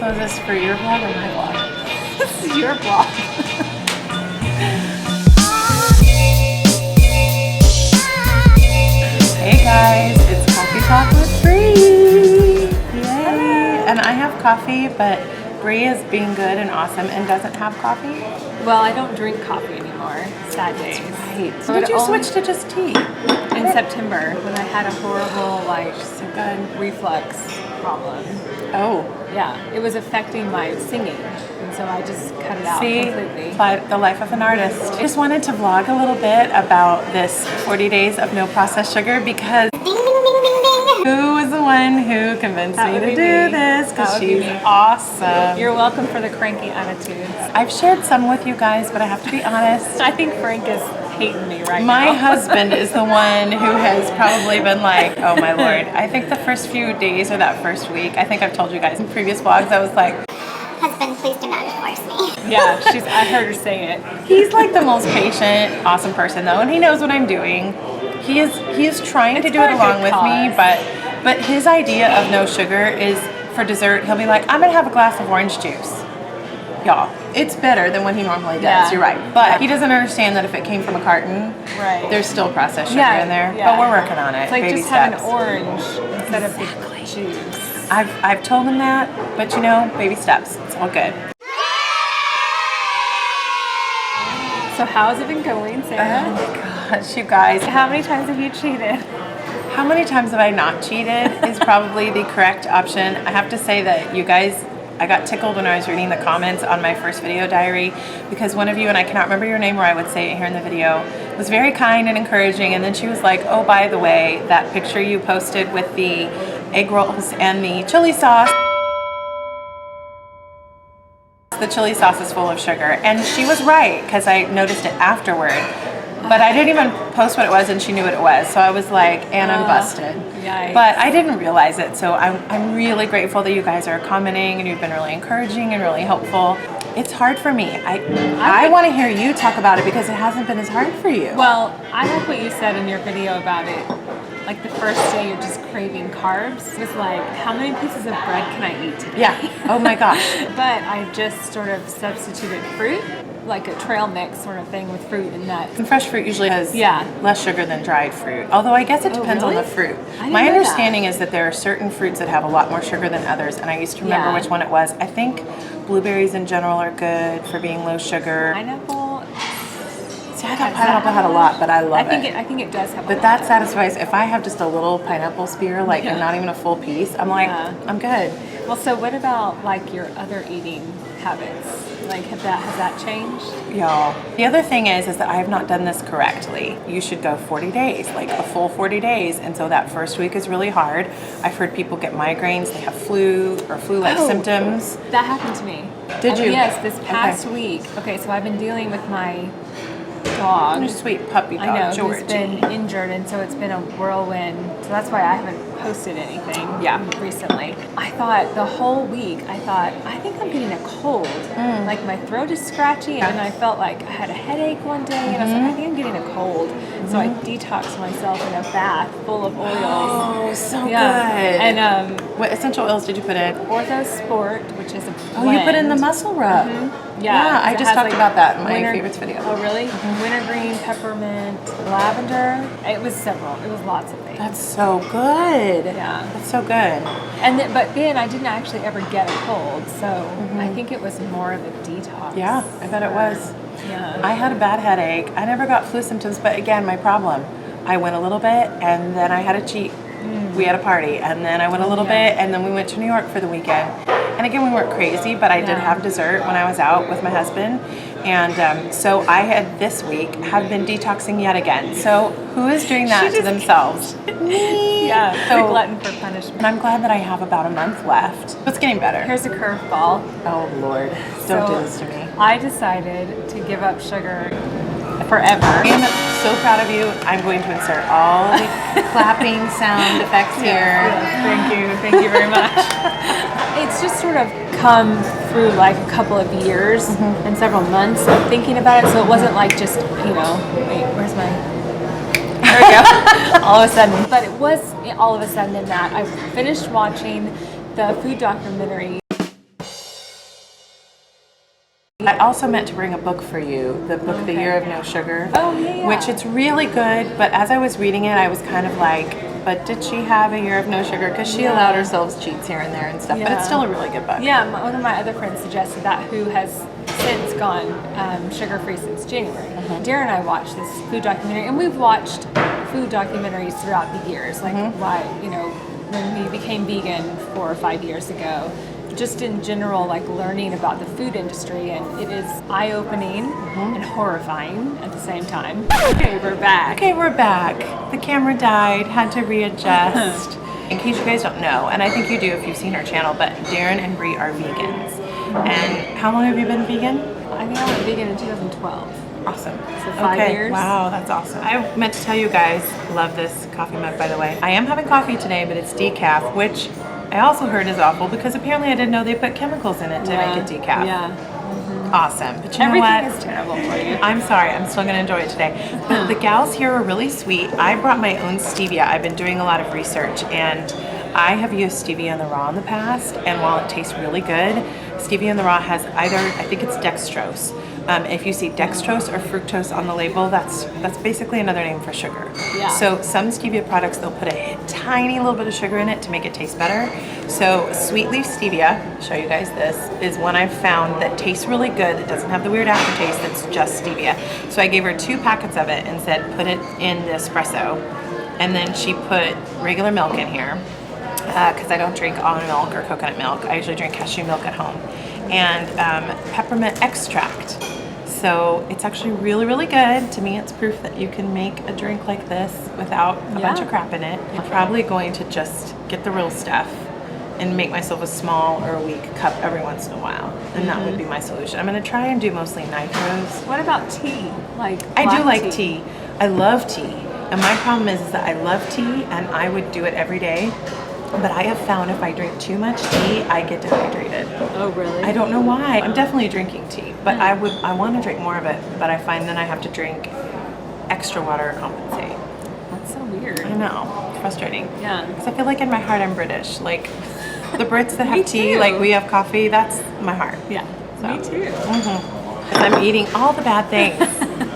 So is this for your vlog or my vlog? This is your vlog. Hey guys, it's Coffee Talk with Bree. Yay! And I have coffee, but Bree is being good and awesome and doesn't have coffee. Well, I don't drink coffee anymore. Sad days. Right. So did you switch to just tea? In September, when I had a horrible So good. reflux problem. Oh. Yeah, it was affecting my singing, and so I just cut it out completely. The life of an artist. I just wanted to vlog a little bit about this 40 days of no processed sugar because who was the one who convinced me to do this? Because she's awesome. You're welcome for the cranky attitudes. I've shared some with you guys, but I have to be honest. I think Frank is hating me right now. My husband is the one who has probably been like, oh my Lord. I think the first few days or that first week, I think I've told you guys in previous vlogs, I was like, husband, please do not force me. Yeah, I heard her say it. he's like the most patient, awesome person though, and he knows what I'm doing. He is trying to do it along with me, but his idea of no sugar is for dessert, he'll be like, I'm gonna have a glass of orange juice. Y'all, it's better than what he normally does, Yeah. you're right. But he doesn't understand that if it came from a carton, Right. there's still processed sugar in there. Yeah. But we're working on it, It's like baby just steps. have an orange instead of the juice. I've told him that, but you know, baby steps, it's all good. So how's it been going, Sarah? Oh my gosh, you guys. How many times have you cheated? How many times have I not cheated is probably the correct option. I have to say that you guys, I got tickled when I was reading the comments on my first video diary because one of you, and I cannot remember your name or I would say it here in the video, was very kind and encouraging, and then she was like, oh, by the way, that picture you posted with the egg rolls and the chili sauce, the chili sauce is full of sugar. And she was right because I noticed it afterward. But I didn't even post what it was, and she knew what it was. So I was like, and I'm busted. Yikes. But I didn't realize it. So I'm really grateful that you guys are commenting, and you've been really encouraging and really helpful. It's hard for me. I want to hear you talk about it because it hasn't been as hard for you. Well, I like what you said in your video about it. Like the first day you're just craving carbs. It was like, how many pieces of bread can I eat today? Yeah. Oh my gosh. But I just sort of substituted fruit, like a trail mix sort of thing with fruit and nuts. And fresh fruit usually has less sugar than dried fruit. Although I guess it depends on the fruit. My understanding is that there are certain fruits that have a lot more sugar than others, and I used to remember which one it was. I think blueberries in general are good for being low sugar. Pineapple. See, I thought pineapple had a lot, but I love it. I think it does have a lot. But that satisfies, if I have just a little pineapple spear, like and not even a full piece, I'm like, I'm good. Well, so what about like your other eating habits? Like has that changed? Y'all, the other thing is that I have not done this correctly. You should go 40 days, like a full 40 days. And so that first week is really hard. I've heard people get migraines, they have flu or flu-like symptoms. That happened to me. Did you? Yes, this past week. Okay, so I've been dealing with my dog. Your sweet puppy dog, I know, Georgie. who's been injured, and so it's been a whirlwind. So that's why I haven't posted anything recently. I thought the whole week, I think I'm getting a cold. Like my throat is scratchy, and I felt like I had a headache one day, and I was like, I think I'm getting a cold. So I detoxed myself in a bath full of oils. Oh, so good. And what essential oils did you put in? Ortho Sport, which is a blend. Oh, you put in the muscle rub. Yeah, I just talked about that in my favorites video. Oh, really? Wintergreen, peppermint, lavender. It was several. It was lots of things. That's so good. Yeah. That's so good. And but then I didn't actually ever get a cold, so I think it was more of a detox. Yeah, I bet it was. Yeah. I had a bad headache. I never got flu symptoms, but again, my problem, I went a little bit and then I had a cheat. We had a party, and then I went a little bit, and then we went to New York for the weekend. And again, we weren't crazy, but I did have dessert when I was out with my husband. And so I had this week have been detoxing yet again. So who is doing that to themselves? Me. Yeah, So, the glutton for punishment. and I'm glad that I have about a month left. It's getting better. Here's a curveball. Oh Lord, don't do this to me. I decided to give up sugar forever. I am so proud of you. I'm going to insert all the clapping sound effects here. Thank you very much. It's just sort of come through like a couple of years and several months of thinking about it, so it wasn't like just, wait, where's my... There we go. All of a sudden. But it was all of a sudden in that I finished watching the food documentary I also meant to bring a book for you, the book, The Year of No Sugar. Oh, yeah. Which it's really good, but as I was reading it, I was kind of like, but did she have a year of no sugar? Because she allowed herself cheats here and there and stuff, but it's still a really good book. Yeah, one of my other friends suggested that, who has since gone sugar-free since January. Darren and I watched this food documentary, and we've watched food documentaries throughout the years, like why, you know, when we became vegan 4 or 5 years ago. Just in general, like learning about the food industry, and it is eye-opening and horrifying at the same time. Okay, we're back. Okay, we're back. The camera died, had to readjust. In case you guys don't know, and I think you do if you've seen our channel, but Darren and Bree are vegans. And how long have you been vegan? I think I went vegan in 2012. Awesome. So 5 years. Wow, that's awesome. I meant to tell you guys, love this coffee mug, by the way. I am having coffee today, but it's decaf, which I also heard is awful because apparently I didn't know they put chemicals in it to make it decaf. Yeah. Awesome. But you know Everything what? is terrible for you. I'm sorry. I'm still going to enjoy it today. But the gals here are really sweet. I brought my own stevia. I've been doing a lot of research, and I have used stevia in the raw in the past, and while it tastes really good, stevia in the raw has either, I think it's dextrose. If you see dextrose or fructose on the label, that's basically another name for sugar. Yeah. So some stevia products, they'll put a tiny little bit of sugar in it to make it taste better. So Sweet Leaf Stevia, I'll show you guys this, is one I've found that tastes really good. It doesn't have the weird aftertaste, it's just stevia. So I gave her 2 packets of it and said, put it in the espresso. And then she put regular milk in here, because I don't drink almond milk or coconut milk. I usually drink cashew milk at home. And peppermint extract. So it's actually really, really good. To me, it's proof that you can make a drink like this without a bunch of crap in it. I'm probably going to just get the real stuff and make myself a small or a weak cup every once in a while. And that would be my solution. I'm going to try and do mostly nitros. What about tea? Like I do like tea. I love tea. And my problem is that I love tea and I would do it every day. But I have found if I drink too much tea, I get dehydrated. Oh, really? I don't know why. I'm definitely drinking tea, but I want to drink more of it, but I find then I have to drink extra water to compensate. That's so weird. I know. It's frustrating. Yeah. Because I feel like in my heart I'm British. Like the Brits that have tea, too. like we have coffee, that's my heart. Yeah. So. Me too. Because I'm eating all the bad things.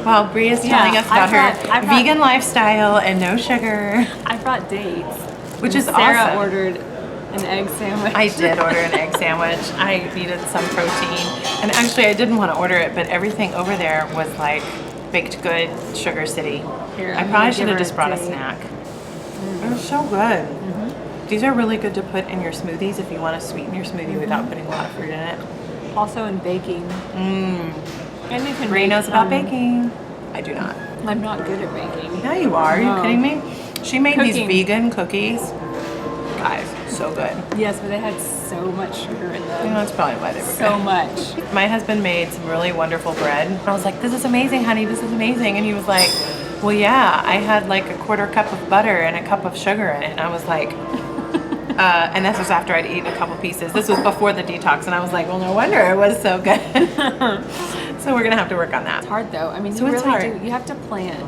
While Bree is telling us about her vegan lifestyle and no sugar. I brought dates. Which is Sarah awesome. ordered an egg sandwich. I did order an egg sandwich. I needed some protein. And actually I didn't want to order it, but everything over there was like baked good, Sugar City. Here, I probably should have just brought a snack. It was so good. These are really good to put in your smoothies if you want to sweeten your smoothie without putting a lot of fruit in it. Also in baking. And you can Bree bake, knows about baking. I do not. I'm not good at baking. Yeah, you are. Are you kidding me? She made these Cooking. vegan cookies. Guys, so good. Yes, but they had so much sugar in them. You know, that's probably why they were So good. much. My husband made some really wonderful bread. I was like, this is amazing, honey, this is amazing. And he was like, well, yeah, I had like a 1/4 cup of butter and a cup of sugar in it. And I was like, and this was after I'd eaten a couple pieces. This was before the detox. And I was like, well, no wonder it was so good. So we're gonna have to work on that. It's hard though. I mean, So you it's really hard. do. You have to plan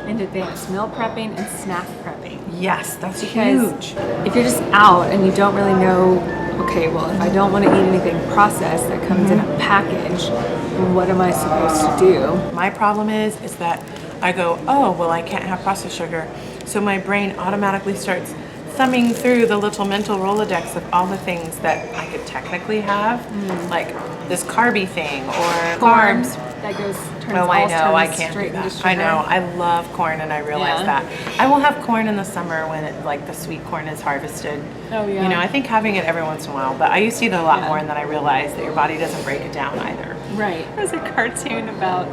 in advance. Meal prepping and snack prepping. Yes, that's Because huge. if you're just out and you don't really know, okay, well, if I don't want to eat anything processed that comes in a package, what am I supposed to do? My problem is that I go, oh, well, I can't have processed sugar. So my brain automatically starts thumbing through the little mental Rolodex of all the things that I could technically have, like this carby thing or carbs. That turns Oh, I know, I turns can't do straight into that. sugar. I know, I love corn and I realize that. I will have corn in the summer when like the sweet corn is harvested. Oh, yeah. You know, I think having it every once in a while, but I used to eat it a lot more and then I realized that your body doesn't break it down either. Right. There's a cartoon about,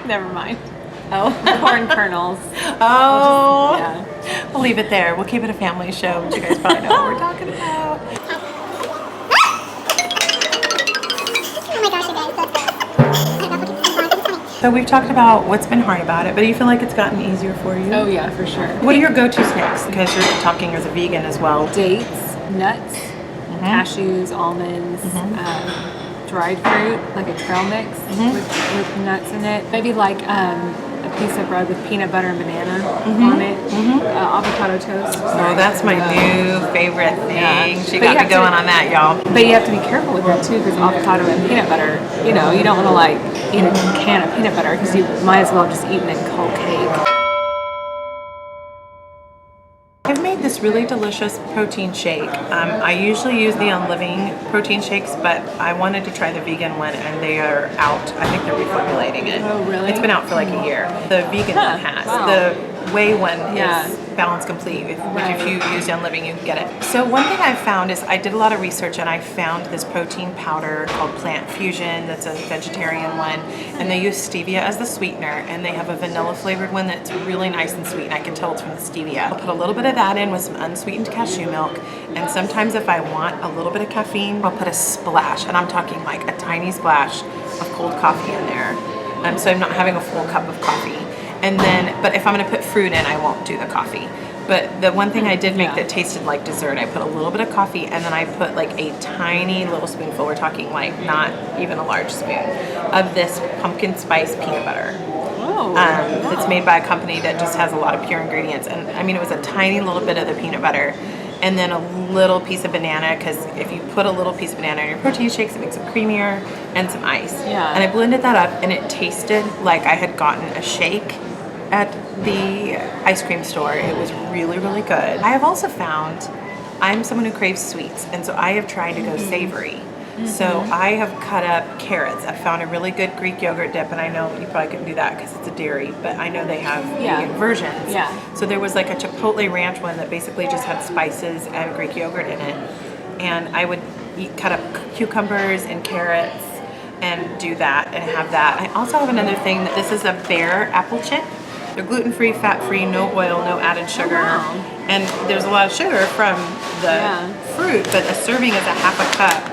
never mind. Oh. Corn kernels. Oh. Yeah. We'll leave it there. We'll keep it a family show, but you guys probably know what we're talking about. Oh my gosh, you guys, that's good. I don't know if I can keep this on. So we've talked about what's been hard about it, but do you feel like it's gotten easier for you? Oh yeah, for sure. What are your go-to snacks? Because you're talking as a vegan as well. Dates, nuts, cashews, almonds, dried fruit, like a trail mix with nuts in it. Maybe like a piece of bread with peanut butter and banana on it, avocado toast. Oh, that's my new favorite thing. Yeah. She But got you me have going to- on that, y'all. But you have to be careful with that too, because avocado and peanut butter, you know, you don't want to like eat a can of peanut butter because you might as well just eat it in whole cake. I've made this really delicious protein shake. I usually use the On Living protein shakes, but I wanted to try the vegan one, and they are out. I think they're reformulating it. Oh, really? It's been out for like a year. The vegan one has. Wow. The whey one Yeah. is Balance Complete, which Right. if you use On Living, you can get it. So one thing I found is I did a lot of research, and I found this protein powder called Plant Fusion. That's a vegetarian one, and they use stevia as the sweetener, and they have a vanilla flavored one that's really nice and sweet, and I can tell it's from the stevia. I'll put a little bit of that in with some unsweetened cashew milk, and sometimes if I want a little bit of caffeine, I'll put a splash, and I'm talking like a tiny splash of cold coffee in there. So I'm not having a full cup of coffee. And then, but if I'm gonna put fruit in, I won't do the coffee. But the one thing I did make that tasted like dessert, I put a little bit of coffee, and then I put like a tiny little spoonful, we're talking like not even a large spoon, of this pumpkin spice peanut butter. Oh. It's made by a company that just has a lot of pure ingredients. And I mean, it was a tiny little bit of the peanut butter, and then a little piece of banana, because if you put a little piece of banana in your protein shakes, it makes it creamier, and some ice. Yeah. And I blended that up, and it tasted like I had gotten a shake at the ice cream store. It was really, really good. I have also found, I'm someone who craves sweets, and so I have tried to go savory. So I have cut up carrots. I found a really good Greek yogurt dip, and I know you probably couldn't do that because it's a dairy, but I know they have vegan versions. Yeah. So there was like a Chipotle ranch one that basically just had spices and Greek yogurt in it, and I would cut up cucumbers and carrots and do that and have that. I also have another thing. This is a Bear apple chip. They're gluten-free, fat-free, no oil, no added sugar. And there's a lot of sugar from the fruit, but a serving is a half a cup.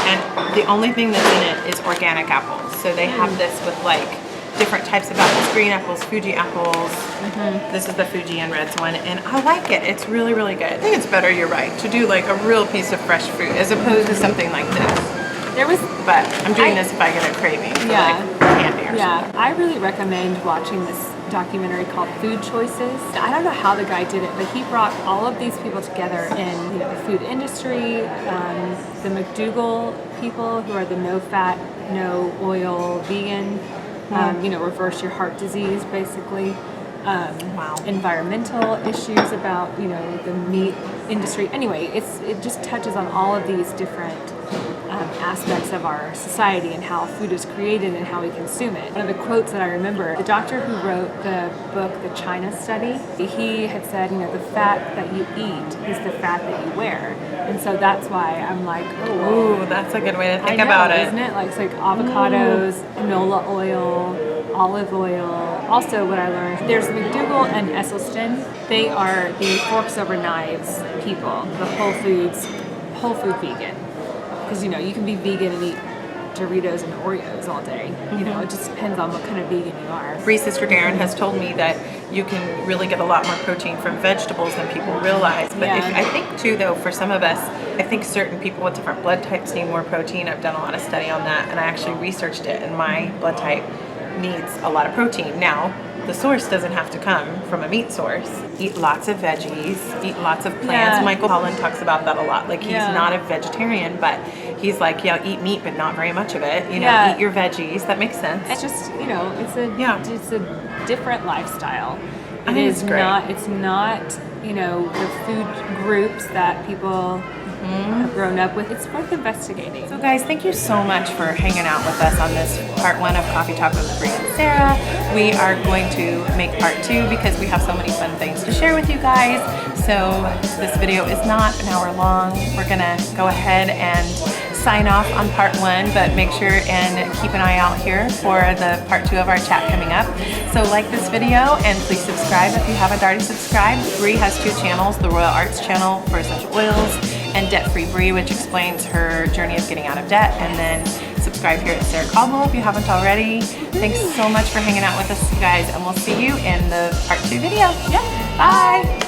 And the only thing that's in it is organic apples. So they have this with like different types of apples, green apples, Fuji apples. This is the Fuji and Reds one, and I like it. It's really, really good. I think it's better, you're right, to do like a real piece of fresh fruit as opposed to something like this. But I'm doing this if I get a craving for like candy or something. I really recommend watching this documentary called Food Choices. I don't know how the guy did it, but he brought all of these people together in the food industry, the McDougall people who are the no fat, no oil, vegan, reverse your heart disease basically. Environmental issues about the meat industry. Anyway, it just touches on all of these different aspects of our society and how food is created and how we consume it. One of the quotes that I remember, the doctor who wrote the book, The China Study, he had said, the fat that you eat is the fat that you wear. And so that's why I'm like, ooh, that's a good way to think about it. Isn't it? Like, it's like avocados, canola oil, olive oil. Also, what I learned, there's McDougall and Esselstyn. They are the forks over knives people, the whole food vegan. Because, you can be vegan and eat Doritos and Oreos all day. It just depends on what kind of vegan you are. Bree's sister Darren has told me that you can really get a lot more protein from vegetables than people realize. But I think too, though, for some of us, I think certain people with different blood types need more protein. I've done a lot of study on that, and I actually researched it, and my blood type needs a lot of protein. Now, the source doesn't have to come from a meat source. Eat lots of veggies, eat lots of plants. Michael Pollan talks about that a lot. Like, he's not a vegetarian, but he's like, eat meat, but not very much of it. Eat your veggies. That makes sense. It's just, it's a different lifestyle. It's not, the food groups that people have grown up with. It's worth investigating. So guys, thank you so much for hanging out with us on this part 1 of Coffee Talk with Bree and Sarah. We are going to make part 2 because we have so many fun things to share with you guys. So this video is not an hour long. We're gonna go ahead and sign off on part 1, but make sure and keep an eye out here for the part 2 of our chat coming up. So like this video, and please subscribe if you haven't already subscribed. Bree has 2 channels, the Royal Arts channel for essential oils, and Debt Free Bree, which explains her journey of getting out of debt. And then subscribe here at Sarah Caldwell if you haven't already. Thanks so much for hanging out with us, you guys, and we'll see you in the part 2 video. Bye.